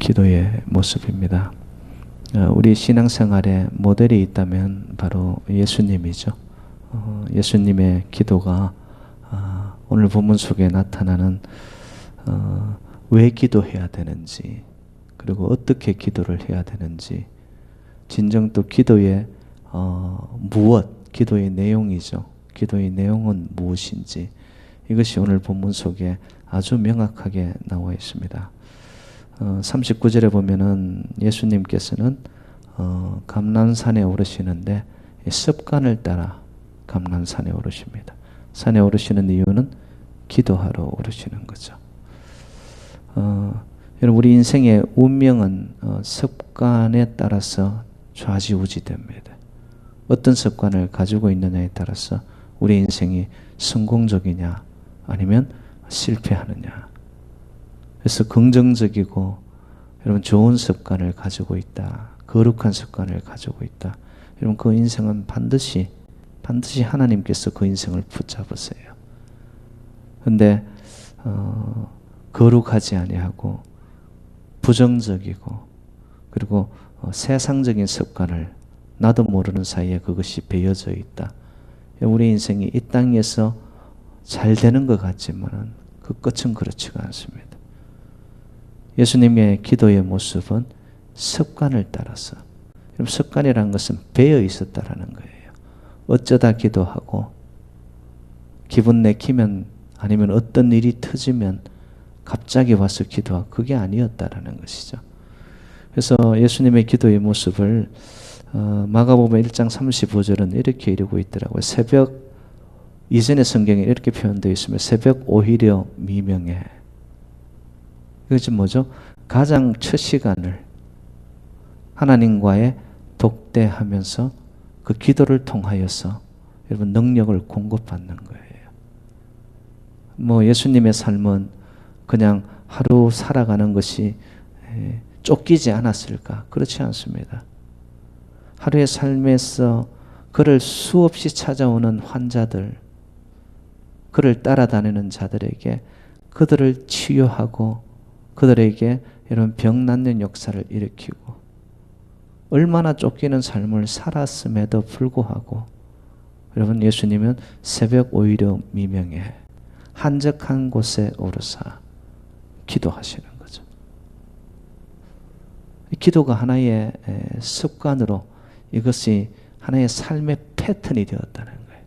기도의 모습입니다. 우리 신앙생활에 모델이 있다면 바로 예수님이죠. 예수님의 기도가 오늘 본문 속에 나타나는 왜 기도해야 되는지, 그리고 어떻게 기도를 해야 되는지, 진정 또 기도의 무엇, 기도의 내용이죠. 기도의 내용은 무엇인지, 이것이 오늘 본문 속에 아주 명확하게 나와 있습니다. 39절에 보면은 예수님께서는 감람산에 오르시는데 습관을 따라 감람산에 오르십니다. 산에 오르시는 이유는 기도하러 오르시는 거죠. 여러분, 우리 인생의 운명은 습관에 따라서 좌지우지됩니다. 어떤 습관을 가지고 있느냐에 따라서 우리 인생이 성공적이냐 아니면 실패하느냐. 그래서 긍정적이고 여러분 좋은 습관을 가지고 있다, 거룩한 습관을 가지고 있다, 여러분 그 인생은 반드시 하나님께서 그 인생을 붙잡으세요. 근데 거룩하지 아니하고 부정적이고 그리고 세상적인 습관을 나도 모르는 사이에 그것이 배어져 있다. 우리 인생이 이 땅에서 잘 되는 것 같지만 그 끝은 그렇지가 않습니다. 예수님의 기도의 모습은 습관을 따라서, 습관이라는 것은 배어 있었다라는 거예요. 어쩌다 기도하고 기분 내키면 아니면 어떤 일이 터지면 갑자기 와서 기도하고, 그게 아니었다라는 것이죠. 그래서 예수님의 기도의 모습을 마가복음 1장 35절은 이렇게 이루고 있더라고요. 새벽 이전의 성경에 이렇게 표현되어 있으면 새벽 오히려 미명에, 이것이 뭐죠? 가장 첫 시간을 하나님과의 독대하면서 그 기도를 통하여서 여러분 능력을 공급받는 거예요. 예수님의 삶은 그냥 하루 살아가는 것이 쫓기지 않았을까? 그렇지 않습니다. 하루의 삶에서 그를 수없이 찾아오는 환자들, 그를 따라다니는 자들에게 그들을 치유하고 그들에게 이런 병 낫는 역사를 일으키고, 얼마나 쫓기는 삶을 살았음에도 불구하고 여러분 예수님은 새벽 오히려 미명에 한적한 곳에 오르사 기도하시는 거죠. 기도가 하나의 습관으로, 이것이 하나의 삶의 패턴이 되었다는 거예요.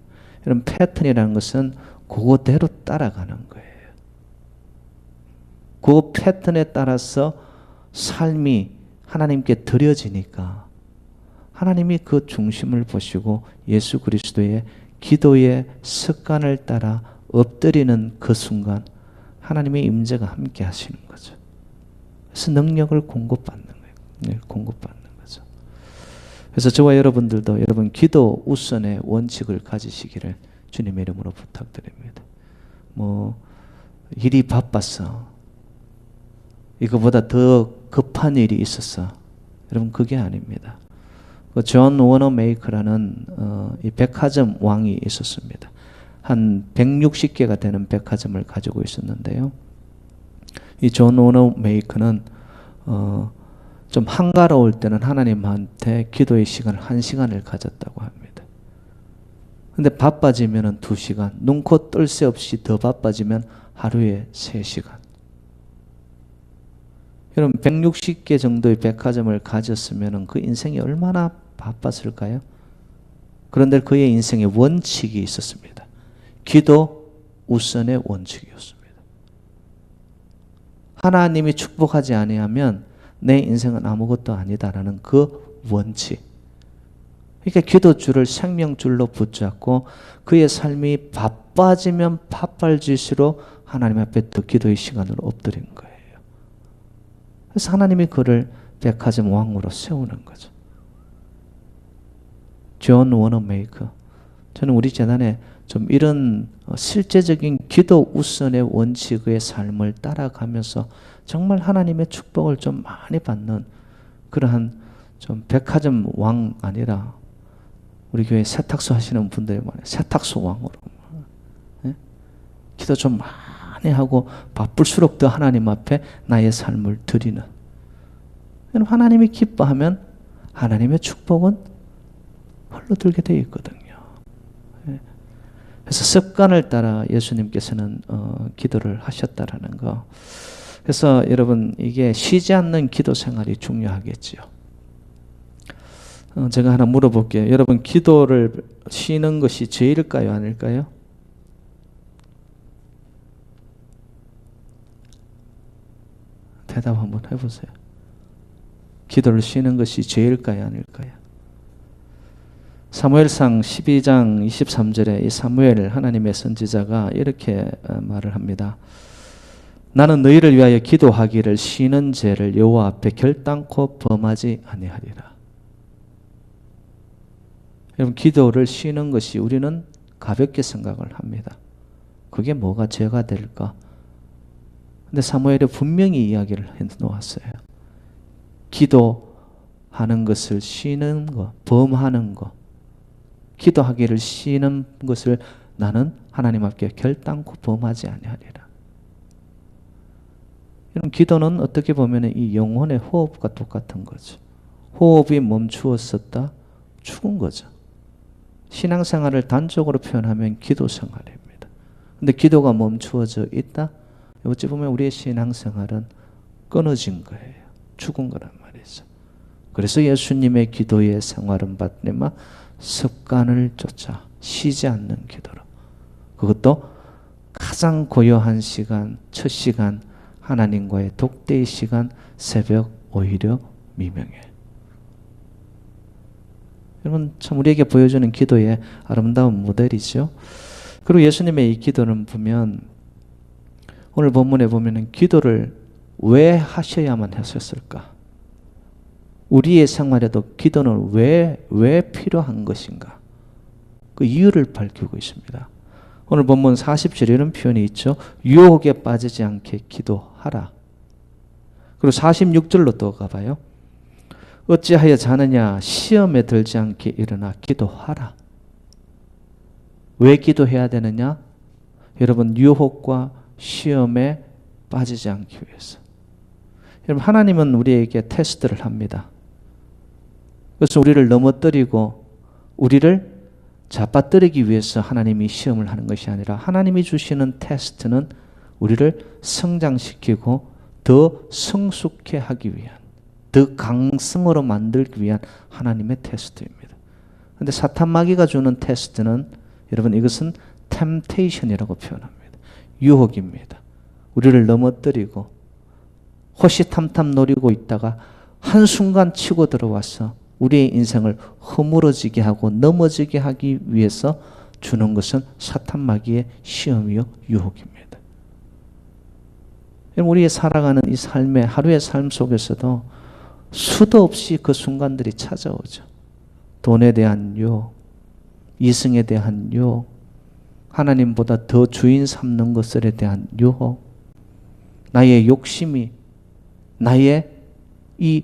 이런 패턴이라는 것은 그거대로 따라가는 거예요. 그 패턴에 따라서 삶이 하나님께 드려지니까 하나님이 그 중심을 보시고 예수 그리스도의 기도의 습관을 따라 엎드리는 그 순간 하나님의 임재가 함께 하시는 거죠. 그래서 능력을 공급받는 거예요. 공급받는 거죠. 그래서 저와 여러분들도 여러분 기도 우선의 원칙을 가지시기를 주님의 이름으로 부탁드립니다. 일이 바빠서 이거보다 더 급한 일이 있었어, 여러분 그게 아닙니다. 존 워너 메이커라는 이 백화점 왕이 있었습니다. 한 160개가 되는 백화점을 가지고 있었는데요. 이 존 워너 메이커는 좀 한가로울 때는 하나님한테 기도의 시간을 1시간을 가졌다고 합니다. 근데 바빠지면 2시간, 눈코 뜰 새 없이 더 바빠지면 하루에 3시간. 여러분 160개 정도의 백화점을 가졌으면 그 인생이 얼마나 바빴을까요? 그런데 그의 인생에 원칙이 있었습니다. 기도 우선의 원칙이었습니다. 하나님이 축복하지 아니하면 내 인생은 아무것도 아니다라는 그 원칙. 그러니까 기도줄을 생명줄로 붙잡고 그의 삶이 바빠지면 바빠질수록 하나님 앞에 더 기도의 시간으로 엎드린 거예요. 그래서 하나님이 그를 백화점 왕으로 세우는 거죠. 존 워너 메이커. 저는 우리 재단에 좀 이런 실제적인 기도 우선의 원칙의 삶을 따라가면서 정말 하나님의 축복을 좀 많이 받는 그러한 좀 백화점 왕 아니라 우리 교회 세탁소 하시는 분들이 많아요. 세탁소 왕으로. 네? 기도 좀 많이 하고 바쁠수록 더 하나님 앞에 나의 삶을 드리는 하나님이 기뻐하면 하나님의 축복은 흘러들게 되어 있거든요. 그래서 습관을 따라 예수님께서는 기도를 하셨다라는 거. 그래서 여러분 이게 쉬지 않는 기도 생활이 중요하겠지요. 제가 하나 물어볼게요. 여러분 기도를 쉬는 것이 죄일까요? 아닐까요? 대답 한번 해보세요. 기도를 쉬는 것이 죄일까요? 아닐까요? 사무엘상 12장 23절에 이 사무엘 하나님의 선지자가 이렇게 말을 합니다. 나는 너희를 위하여 기도하기를 쉬는 죄를 여호와 앞에 결단코 범하지 아니하리라. 여러분 기도를 쉬는 것이 우리는 가볍게 생각을 합니다. 그게 뭐가 죄가 될까? 근데 사무엘이 분명히 이야기를 해 놓았어요. 기도하는 것을 쉬는 것, 범하는 것, 기도하기를 쉬는 것을 나는 하나님 앞에 결단코 범하지 아니하리라. 여러분 기도는 어떻게 보면 이 영혼의 호흡과 똑같은 거죠. 호흡이 멈추었었다, 죽은 거죠. 신앙생활을 단적으로 표현하면 기도 생활입니다. 근데 기도가 멈추어져 있다? 어찌 보면 우리의 신앙생활은 끊어진 거예요. 죽은 거란 말이죠. 그래서 예수님의 기도의 생활은 받네마 습관을 쫓아 쉬지 않는 기도로. 그것도 가장 고요한 시간, 첫 시간, 하나님과의 독대의 시간, 새벽, 오히려 미명에. 여러분 참 우리에게 보여주는 기도의 아름다운 모델이죠. 그리고 예수님의 이 기도는 보면 오늘 본문에 보면은 기도를 왜 하셔야만 했었을까? 우리의 생활에도 기도는 왜 필요한 것인가? 그 이유를 밝히고 있습니다. 오늘 본문 40절에 이런 표현이 있죠. 유혹에 빠지지 않게 기도하라. 그리고 46절로 또 가봐요. 어찌하여 자느냐 시험에 들지 않게 일어나 기도하라. 왜 기도해야 되느냐? 여러분 유혹과 시험에 빠지지 않기 위해서. 여러분 하나님은 우리에게 테스트를 합니다. 그래서 우리를 넘어뜨리고 우리를 잡아뜨리기 위해서 하나님이 시험을 하는 것이 아니라 하나님이 주시는 테스트는 우리를 성장시키고 더 성숙해 하기 위한, 더 강성으로 만들기 위한 하나님의 테스트입니다. 그런데 사탄 마귀가 주는 테스트는 여러분 이것은 템테이션이라고 표현합니다. 유혹입니다. 우리를 넘어뜨리고 호시탐탐 노리고 있다가 한순간 치고 들어와서 우리의 인생을 허물어지게 하고 넘어지게 하기 위해서 주는 것은 사탄 마귀의 시험이요 유혹입니다. 우리의 살아가는 이 삶의 하루의 삶 속에서도 수도 없이 그 순간들이 찾아오죠. 돈에 대한 유혹, 이승에 대한 유혹, 하나님보다 더 주인 삼는 것들에 대한 유혹, 나의 욕심이 나의 이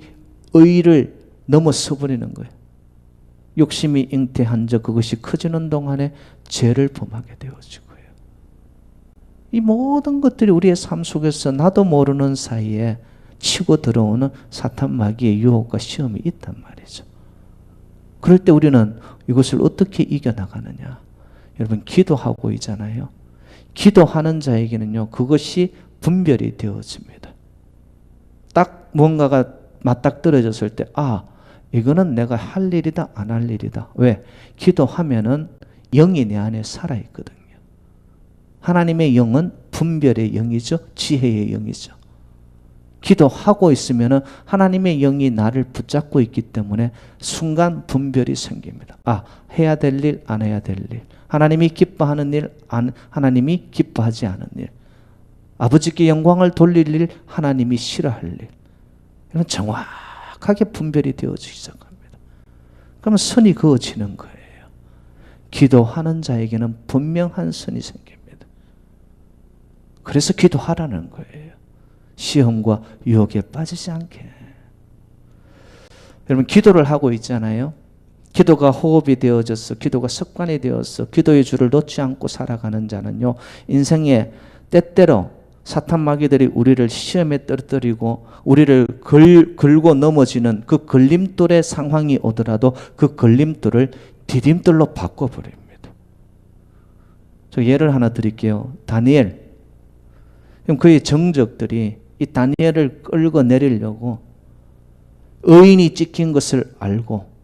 의를 넘어서 버리는 거예요. 욕심이 잉태한 적 그것이 커지는 동안에 죄를 범하게 되어지고요. 이 모든 것들이 우리의 삶 속에서 나도 모르는 사이에 치고 들어오는 사탄 마귀의 유혹과 시험이 있단 말이죠. 그럴 때 우리는 이것을 어떻게 이겨나가느냐? 여러분 기도하고 있잖아요. 기도하는 자에게는요 그것이 분별이 되어집니다. 딱 뭔가가 맞닥뜨려졌을 때 이거는 내가 할 일이다 안 할 일이다. 왜? 기도하면은 영이 내 안에 살아있거든요. 하나님의 영은 분별의 영이죠. 지혜의 영이죠. 기도하고 있으면은 하나님의 영이 나를 붙잡고 있기 때문에 순간 분별이 생깁니다. 해야 될 일, 안 해야 될 일. 하나님이 기뻐하는 일, 하나님이 기뻐하지 않은 일. 아버지께 영광을 돌릴 일, 하나님이 싫어할 일. 이런 정확하게 분별이 되어지기 시작합니다. 그러면 선이 그어지는 거예요. 기도하는 자에게는 분명한 선이 생깁니다. 그래서 기도하라는 거예요. 시험과 유혹에 빠지지 않게. 여러분 기도를 하고 있잖아요. 기도가 호흡이 되어져서 기도가 습관이 되어서 기도의 줄을 놓지 않고 살아가는 자는요 인생에 때때로 사탄 마귀들이 우리를 시험에 떨어뜨리고 우리를 걸고 넘어지는 그 걸림돌의 상황이 오더라도 그 걸림돌을 디딤돌로 바꿔버립니다. 저 예를 하나 드릴게요. 다니엘. 그럼 그의 정적들이 이 다니엘을 끌고 내리려고 의인이 찍힌 것을 알고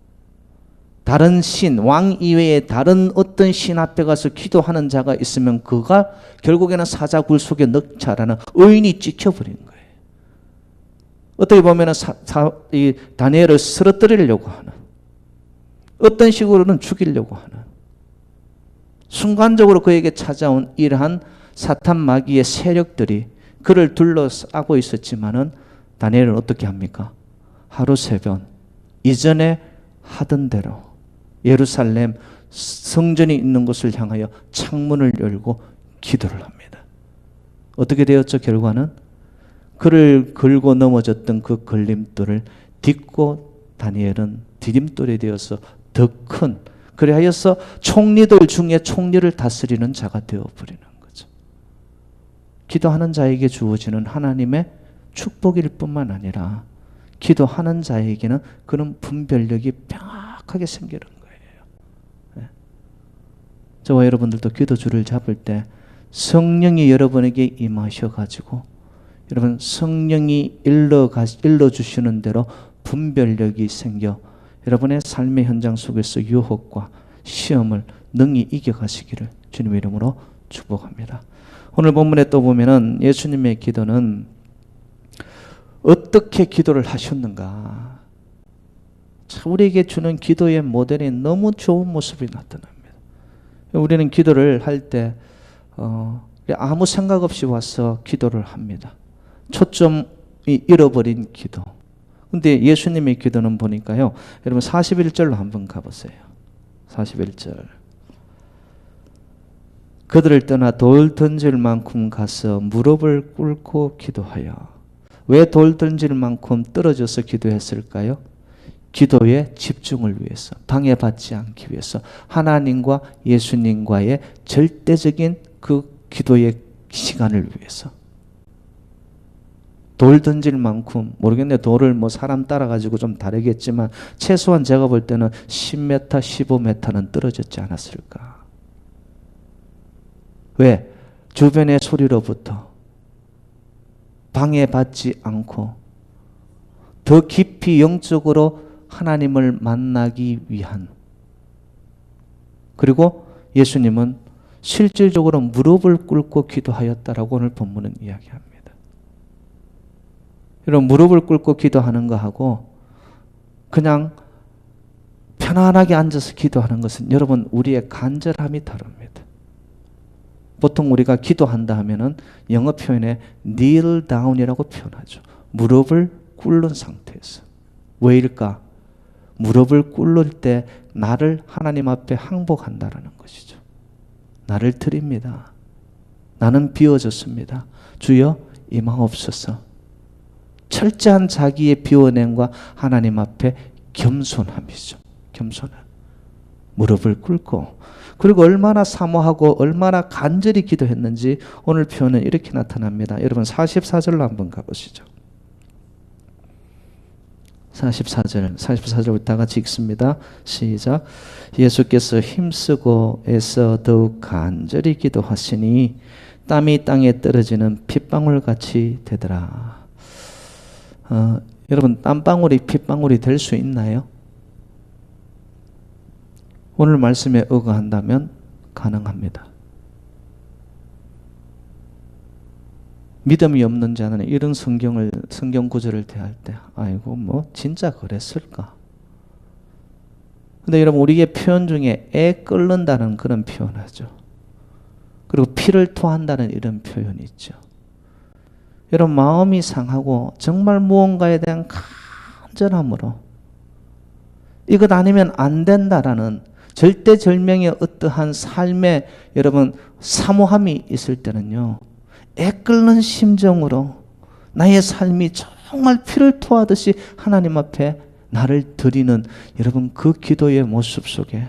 다른 신, 왕 이외에 다른 어떤 신 앞에 가서 기도하는 자가 있으면 그가 결국에는 사자굴 속에 넣자라는 의인이 찍혀버린 거예요. 어떻게 보면 이 다니엘을 쓰러뜨리려고 하는, 어떤 식으로는 죽이려고 하는, 순간적으로 그에게 찾아온 이러한 사탄 마귀의 세력들이 그를 둘러싸고 있었지만은 다니엘은 어떻게 합니까? 하루 새벽 이전에 하던 대로 예루살렘 성전이 있는 곳을 향하여 창문을 열고 기도를 합니다. 어떻게 되었죠? 결과는 그를 걸고 넘어졌던 그 걸림돌을 딛고 다니엘은 디딤돌이 되어서 더 큰, 그래하여서 총리들 중에 총리를 다스리는 자가 되어버리는 거죠. 기도하는 자에게 주어지는 하나님의 축복일 뿐만 아니라 기도하는 자에게는 그런 분별력이 명확하게 생기는 거예요. 저와 여러분들도 기도줄을 잡을 때 성령이 여러분에게 임하셔가지고 여러분 성령이 일러주시는 대로 분별력이 생겨 여러분의 삶의 현장 속에서 유혹과 시험을 능히 이겨가시기를 주님의 이름으로 축복합니다. 오늘 본문에 또 보면은 예수님의 기도는 어떻게 기도를 하셨는가, 우리에게 주는 기도의 모델이 너무 좋은 모습이 나타납니다. 우리는 기도를 할 때 아무 생각 없이 와서 기도를 합니다. 초점이 잃어버린 기도. 근데 예수님의 기도는 보니까요, 여러분 41절로 한번 가보세요. 41절. 그들을 떠나 돌 던질 만큼 가서 무릎을 꿇고 기도하여. 왜 돌 던질 만큼 떨어져서 기도했을까요? 기도의 집중을 위해서, 방해받지 않기 위해서, 하나님과 예수님과의 절대적인 그 기도의 시간을 위해서. 돌 던질 만큼, 모르겠네, 돌을 뭐 사람 따라가지고 좀 다르겠지만 최소한 제가 볼 때는 10m, 15m는 떨어졌지 않았을까. 왜? 주변의 소리로부터 방해받지 않고 더 깊이 영적으로 하나님을 만나기 위한, 그리고 예수님은 실질적으로 무릎을 꿇고 기도하였다라고 오늘 본문은 이야기합니다. 여러분, 무릎을 꿇고 기도하는 거하고 그냥 편안하게 앉아서 기도하는 것은 여러분 우리의 간절함이 다릅니다. 보통 우리가 기도한다 하면은 영어 표현에 kneel down이라고 표현하죠. 무릎을 꿇는 상태에서. 왜일까? 무릎을 꿇을 때 나를 하나님 앞에 항복한다라는 것이죠. 나를 드립니다. 나는 비워졌습니다. 주여 임하옵소서. 철저한 자기의 비워냄과 하나님 앞에 겸손함이죠. 겸손함. 무릎을 꿇고, 그리고 얼마나 사모하고 얼마나 간절히 기도했는지 오늘 표현은 이렇게 나타납니다. 여러분 44절로 한번 가보시죠. 44절부터 다 같이 읽습니다. 시작. 예수께서 힘쓰고 애써 더욱 간절히 기도하시니 땀이 땅에 떨어지는 핏방울같이 되더라. 여러분, 땀방울이 핏방울이 될 수 있나요? 오늘 말씀에 의거한다면 가능합니다. 믿음이 없는 자는 이런 성경 구절을 대할 때 아이고 뭐 진짜 그랬을까? 근데 여러분, 우리의 표현 중에 애 끓는다는 그런 표현하죠. 그리고 피를 토한다는 이런 표현이 있죠. 여러분, 마음이 상하고 정말 무언가에 대한 간절함으로 이것 아니면 안 된다라는 절대절명의 어떠한 삶에 여러분 사모함이 있을 때는요, 애끓는 심정으로 나의 삶이 정말 피를 토하듯이 하나님 앞에 나를 드리는 여러분 그 기도의 모습 속에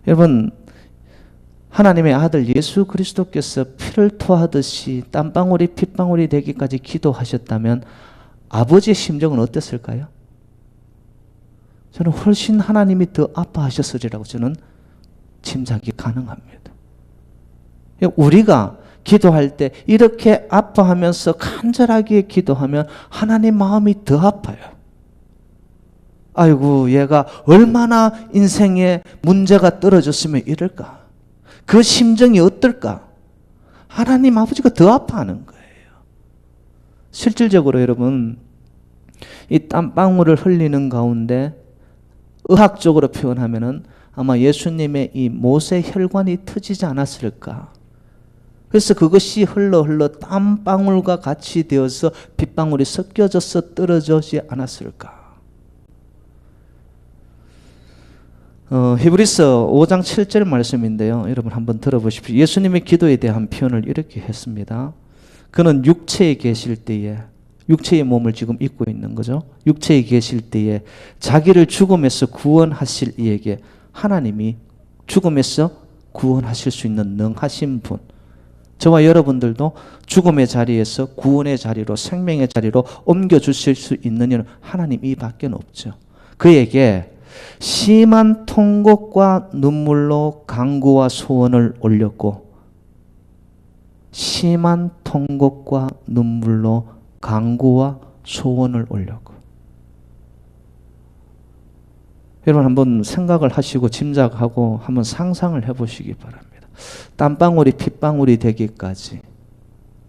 여러분 하나님의 아들 예수 그리스도께서 피를 토하듯이 땀방울이 핏방울이 되기까지 기도하셨다면 아버지의 심정은 어땠을까요? 저는 훨씬 하나님이 더 아파하셨으리라고 저는 짐작이 가능합니다. 우리가 기도할 때 이렇게 아파하면서 간절하게 기도하면 하나님 마음이 더 아파요. 아이고, 얘가 얼마나 인생에 문제가 떨어졌으면 이럴까? 그 심정이 어떨까? 하나님 아버지가 더 아파하는 거예요. 실질적으로 여러분, 이 땀방울을 흘리는 가운데 의학적으로 표현하면은 아마 예수님의 이 모세 혈관이 터지지 않았을까? 그래서 그것이 흘러 땀방울과 같이 되어서 빗방울이 섞여져서 떨어지지 않았을까? 히브리서 5장 7절 말씀인데요. 여러분 한번 들어보십시오. 예수님의 기도에 대한 표현을 이렇게 했습니다. 그는 육체에 계실 때에, 육체의 몸을 지금 입고 있는 거죠. 육체에 계실 때에 자기를 죽음에서 구원하실 이에게 하나님이 죽음에서 구원하실 수 있는 능하신 분, 저와 여러분들도 죽음의 자리에서 구원의 자리로, 생명의 자리로 옮겨주실 수 있는 이는 하나님 이밖에 없죠. 그에게 심한 통곡과 눈물로 간구와 소원을 올렸고, 심한 통곡과 눈물로 간구와 소원을 올렸고. 여러분 한번 생각을 하시고 짐작하고 한번 상상을 해보시기 바랍니다. 땀방울이 핏방울이 되기까지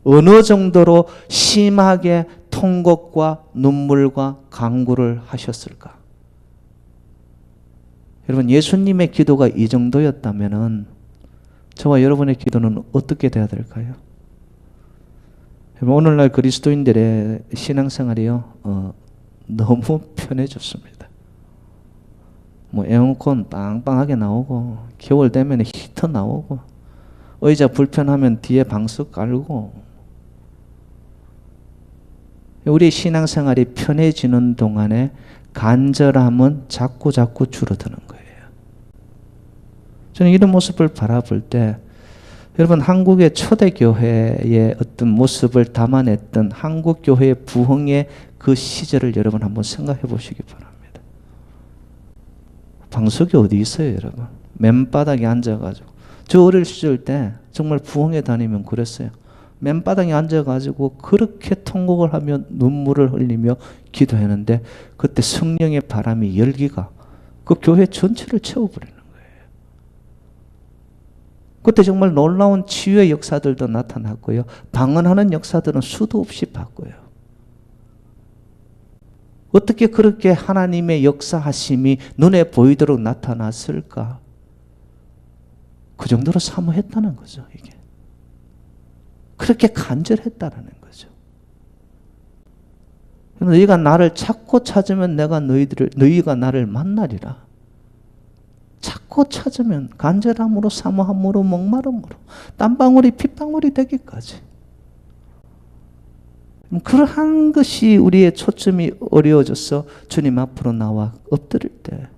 어느 정도로 심하게 통곡과 눈물과 간구를 하셨을까? 여러분, 예수님의 기도가 이 정도였다면은 저와 여러분의 기도는 어떻게 돼야 될까요? 여러분, 오늘날 그리스도인들의 신앙생활이요, 너무 편해졌습니다. 뭐 에어컨 빵빵하게 나오고, 겨울 되면 히터 나오고, 의자 불편하면 뒤에 방석 깔고. 우리 신앙생활이 편해지는 동안에 간절함은 자꾸 줄어드는 거예요. 저는 이런 모습을 바라볼 때, 여러분 한국의 초대교회의 어떤 모습을 담아냈던 한국교회의 부흥의 그 시절을 여러분 한번 생각해 보시기 바랍니다. 방석이 어디 있어요, 여러분? 맨바닥에 앉아가지고. 저 어릴 시절 때 정말 부흥회 다니면 그랬어요. 맨바닥에 앉아가지고 그렇게 통곡을 하며 눈물을 흘리며 기도했는데, 그때 성령의 바람이 열기가 그 교회 전체를 채워버리는 거예요. 그때 정말 놀라운 치유의 역사들도 나타났고요. 방언하는 역사들은 수도 없이 봤고요. 어떻게 그렇게 하나님의 역사하심이 눈에 보이도록 나타났을까? 그 정도로 사모했다는 거죠, 이게. 그렇게 간절했다라는 거죠. 너희가 나를 찾고 찾으면 내가 너희가 나를 만나리라. 찾고 찾으면 간절함으로, 사모함으로, 목마름으로, 땀방울이 핏방울이 되기까지. 그러한 것이 우리의 초점이 어려워져서 주님 앞으로 나와 엎드릴 때,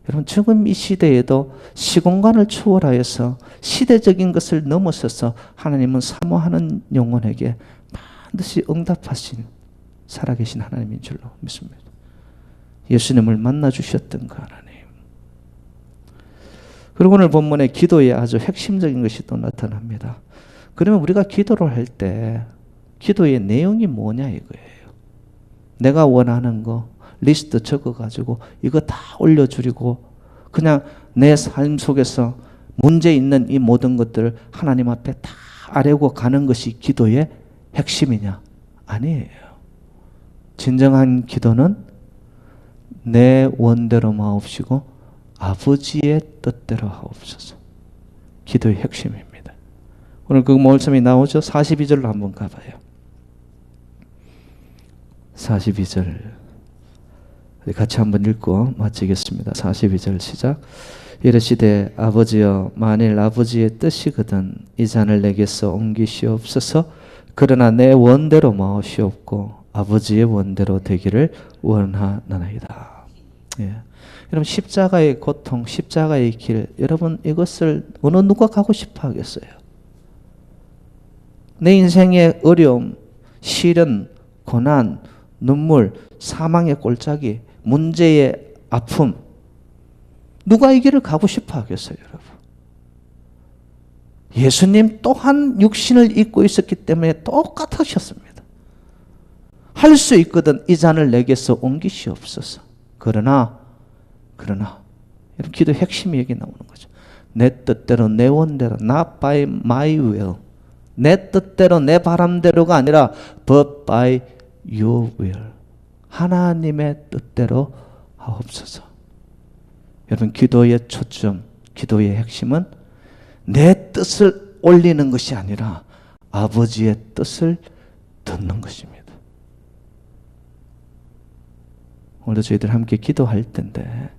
여러분 지금 이 시대에도 시공간을 초월하여서 시대적인 것을 넘어서서 하나님은 사모하는 영혼에게 반드시 응답하신 살아계신 하나님인 줄로 믿습니다. 예수님을 만나주셨던 그 하나님. 그리고 오늘 본문의 기도에 아주 핵심적인 것이 또 나타납니다. 그러면 우리가 기도를 할 때 기도의 내용이 뭐냐 이거예요. 내가 원하는 거 리스트 적어가지고 이거 다 올려주리고 그냥 내 삶 속에서 문제 있는 이 모든 것들을 하나님 앞에 다 아뢰고 가는 것이 기도의 핵심이냐? 아니에요. 진정한 기도는 내 원대로 마옵시고 아버지의 뜻대로 하옵소서. 기도의 핵심입니다. 오늘 그 말씀이 나오죠? 42절로 한번 가봐요. 42절 같이 한번 읽고 마치겠습니다. 42절 시작. 이르시되 아버지여 만일 아버지의 뜻이거든 이 잔을 내게서 옮기시옵소서. 그러나 내 원대로 마옵시옵고 아버지의 원대로 되기를 원하나이다. 예. 여러분 십자가의 고통, 십자가의 길, 여러분 이것을 어느 누가 가고 싶어 하겠어요? 내 인생의 어려움, 시련, 고난, 눈물, 사망의 골짜기, 문제의 아픔, 누가 이 길을 가고 싶어 하겠어요, 여러분? 예수님 또한 육신을 입고 있었기 때문에 똑같으셨습니다. 할 수 있거든 이 잔을 내게서 옮기시옵소서. 그러나 여러분 기도의 핵심이 여기 나오는 거죠. 내 뜻대로 내 원대로 not by my will, 내 뜻대로 내 바람대로가 아니라 but by your will, 하나님의 뜻대로 하옵소서. 여러분 기도의 초점, 기도의 핵심은 내 뜻을 올리는 것이 아니라 아버지의 뜻을 듣는 것입니다. 오늘도 저희들 함께 기도할 텐데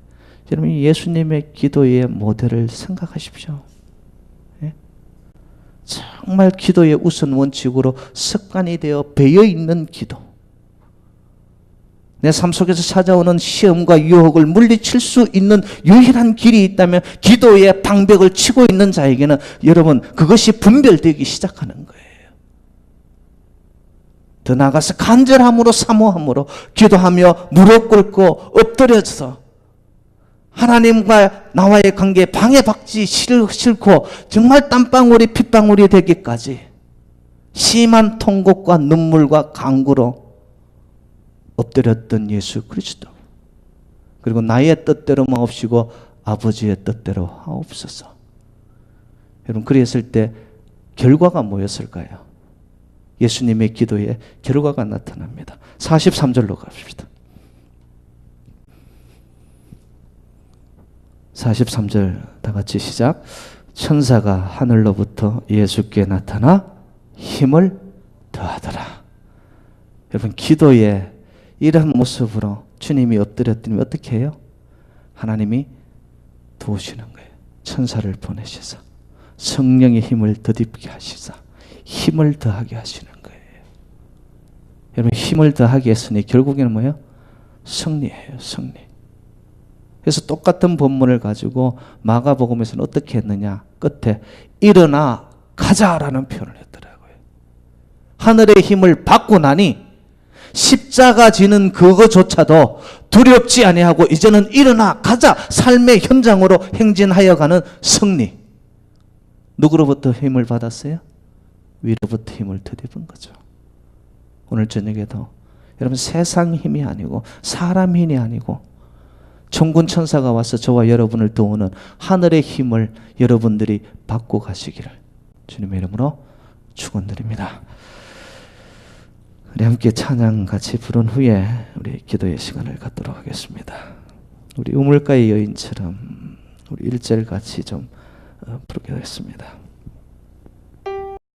여러분 예수님의 기도의 모델을 생각하십시오. 예? 정말 기도의 우선 원칙으로 습관이 되어 배어있는 기도. 내 삶 속에서 찾아오는 시험과 유혹을 물리칠 수 있는 유일한 길이 있다면 기도의 방벽을 치고 있는 자에게는 여러분 그것이 분별되기 시작하는 거예요. 더 나아가서 간절함으로 사모함으로 기도하며 무릎 꿇고 엎드려서 하나님과 나와의 관계에 방해받지 싫고 정말 땀방울이 핏방울이 되기까지 심한 통곡과 눈물과 간구로 엎드렸던 예수 그리스도, 그리고 나의 뜻대로 마옵시고 아버지의 뜻대로 하옵소서. 여러분 그랬을 때 결과가 뭐였을까요? 예수님의 기도에 결과가 나타납니다. 43절로 갑시다. 43절 다 같이 시작. 천사가 하늘로부터 예수께 나타나 힘을 더하더라. 여러분 기도에 이런 모습으로 주님이 엎드렸더니 어떻게 해요? 하나님이 도우시는 거예요. 천사를 보내셔서 성령의 힘을 덧입게 하시사 힘을 더하게 하시는 거예요. 여러분 힘을 더하게 했으니 결국에는 뭐예요? 승리예요. 승리. 그래서 똑같은 본문을 가지고 마가복음에서는 어떻게 했느냐? 끝에 일어나 가자라는 표현을 했더라고요. 하늘의 힘을 받고 나니 십자가 지는 그거조차도 두렵지 아니하고 이제는 일어나 가자, 삶의 현장으로 행진하여 가는 승리. 누구로부터 힘을 받았어요? 위로부터 힘을 덧입은 거죠. 오늘 저녁에도 여러분 세상 힘이 아니고 사람 힘이 아니고 천군 천사가 와서 저와 여러분을 도우는 하늘의 힘을 여러분들이 받고 가시기를 주님의 이름으로 축원드립니다. 우리 함께 찬양 같이 부른 후에 우리 기도의 시간을 갖도록 하겠습니다. 우리 우물가의 여인처럼 우리 1절 같이 좀 부르겠습니다.